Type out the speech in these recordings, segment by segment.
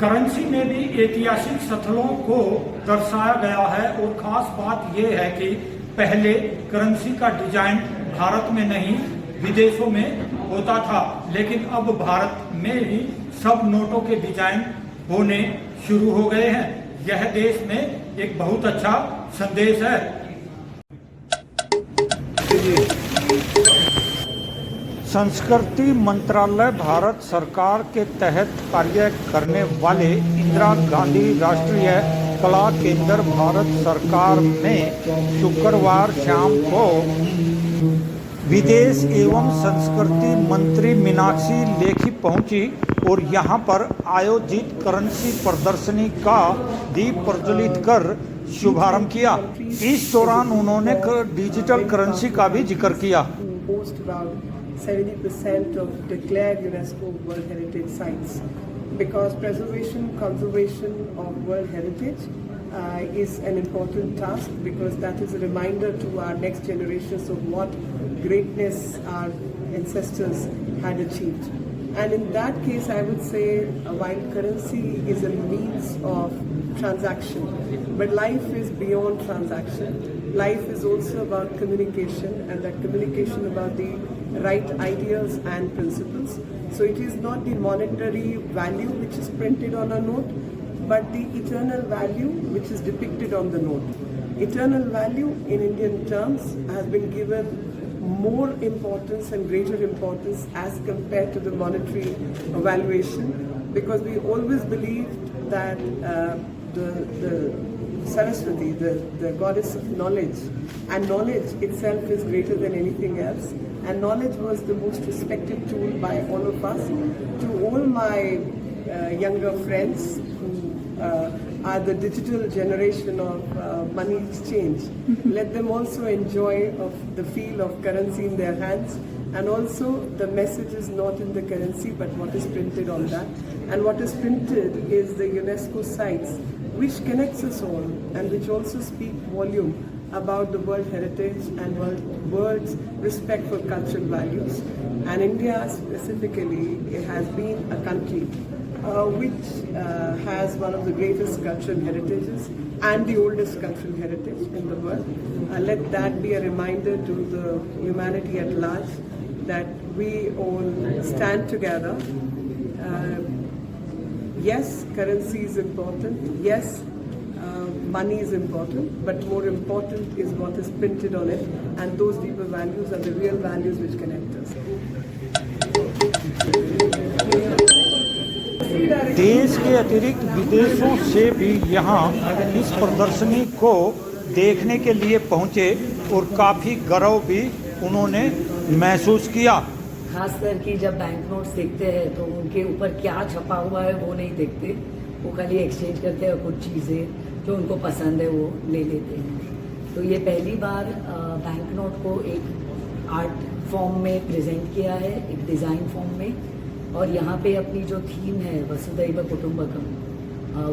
Currency में भी ऐतिहासिक स्थलों को दर्शाया गया है और ख़ास बात यह है कि पहले करेंसी का डिजाइन भारत में नहीं विदेशों में होता था, लेकिन अब भारत में ही सब नोटों के डिजाइन होने शुरू हो गए हैं। यह देश में एक बहुत अच्छा संदेश है। संस्कृति मंत्रालय भारत सरकार के तहत कार्य करने वाले इंदिरा गांधी राष्ट्रीय कला केंद्र भारत सरकार में शुक्रवार शाम को विदेश एवं संस्कृति मंत्री मीनाक्षी लेखी पहुंची और यहां पर आयोजित करेंसी प्रदर्शनी का दीप प्रज्वलित कर शुभारंभ किया। इस दौरान उन्होंने डिजिटल करेंसी का भी जिक्र किया। 70% of declared UNESCO World Heritage Sites, because preservation, conservation of World Heritage is an important task, because that is a reminder to our next generations of what greatness our ancestors had achieved. And in that case, I would say while currency is a means of transaction, but life is beyond transaction. Life is also about communication, and that communication about the right ideas and principles. So it is not the monetary value which is printed on a note, but the eternal value which is depicted on the note. Eternal value in Indian terms has been given more importance and greater importance as compared to the monetary valuation, because we always believed that the Saraswati, the goddess of knowledge, and knowledge itself is greater than anything else, and knowledge was the most respected tool by all of us. To all my younger friends who are the digital generation of money exchange, let them also enjoy of the feel of currency in their hands, and also the message is not in the currency but what is printed on that. And what is printed is the UNESCO sites, which connects us all and which also speak volume about the world heritage and world's respect for cultural values. And India specifically, it has been a country which has one of the greatest cultural heritages and the oldest cultural heritage in the world. Let that be a reminder to the humanity at large that we all stand together. Yes, currency is important. Yes, money is important, but more important is what is printed on it, and those deeper values are the real values which connect us. देश के अतिरिक्त विदेशों से भी यहाँ इस प्रदर्शनी को देखने के लिए पहुँचे और काफ़ी गर्व भी उन्होंने महसूस किया। खास करके जब बैंक नोट्स देखते हैं तो उनके ऊपर क्या छपा हुआ है वो नहीं देखते, वो खाली एक्सचेंज करते हैं, कुछ चीज़ें जो उनको पसंद है वो ले लेते हैं। तो ये पहली बार बैंक नोट को एक आर्ट फॉर्म में प्रेजेंट किया है, एक डिज़ाइन फॉर्म में, और यहाँ पे अपनी जो थीम है वसुधैव कुटुंबकम,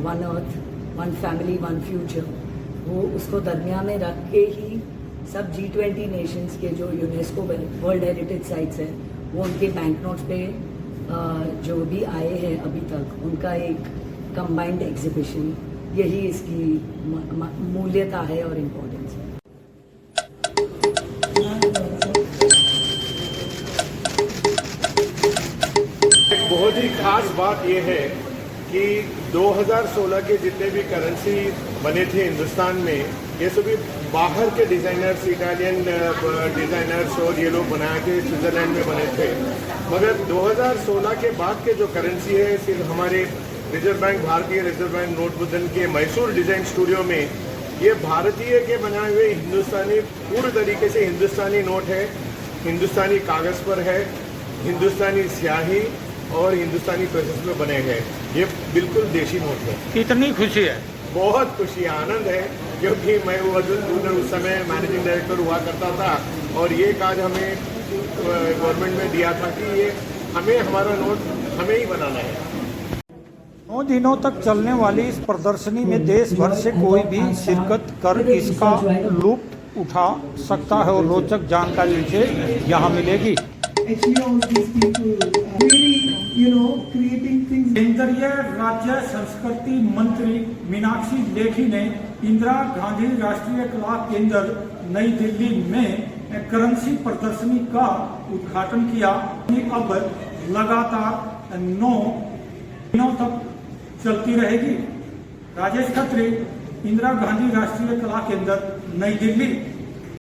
one earth, one family, one future, वो उसको दरमियान में रख के ही सब G20 नेशंस के जो यूनेस्को वर्ल्ड हेरिटेज साइट्स हैं वो उनके बैंक नोट्स पे जो भी आए हैं अभी तक, उनका एक कंबाइंड एग्जीबिशन, यही इसकी मूल्यता है और इम्पोर्टेंस है। एक बहुत ही खास बात यह है कि 2016 के जितने भी करेंसी बने थे हिंदुस्तान में, ये सभी बाहर के डिज़ाइनर्स, इटालियन डिज़ाइनर्स और ये लोग बना के स्विट्ज़रलैंड में बने थे। मगर 2016 के बाद के जो करेंसी है सिर्फ हमारे रिजर्व बैंक, भारतीय रिजर्व बैंक नोट मुद्रण के मैसूर डिज़ाइन स्टूडियो में ये भारतीय के बनाए हुए हिंदुस्तानी, पूरी तरीके से हिंदुस्तानी नोट है, हिंदुस्तानी कागज़ पर है, हिंदुस्तानी स्याही और हिंदुस्तानी प्रोसेस में बने हैं। ये बिल्कुल देशी नोट है। कितनी खुशी है, बहुत खुशी, आनंद है, क्योंकि मैं उस समय मैनेजिंग डायरेक्टर हुआ करता था और ये काज हमें गवर्नमेंट में दिया था कि ये हमें, हमारा नोट हमें ही बनाना है। 9 दिनों तक चलने वाली इस प्रदर्शनी में देश भर से कोई भी शिरकत कर इसका लुत्फ उठा सकता है और रोचक जानकारी से यहाँ मिलेगी। creating things. केंद्रीय राज्य संस्कृति मंत्री मीनाक्षी लेखी ने इंदिरा गांधी राष्ट्रीय कला केंद्र नई दिल्ली में करेंसी प्रदर्शनी का उद्घाटन किया। अब लगातार 9 दिनों तक चलती रहेगी। राजेश खत्री, इंदिरा गांधी राष्ट्रीय कला केंद्र, नई दिल्ली।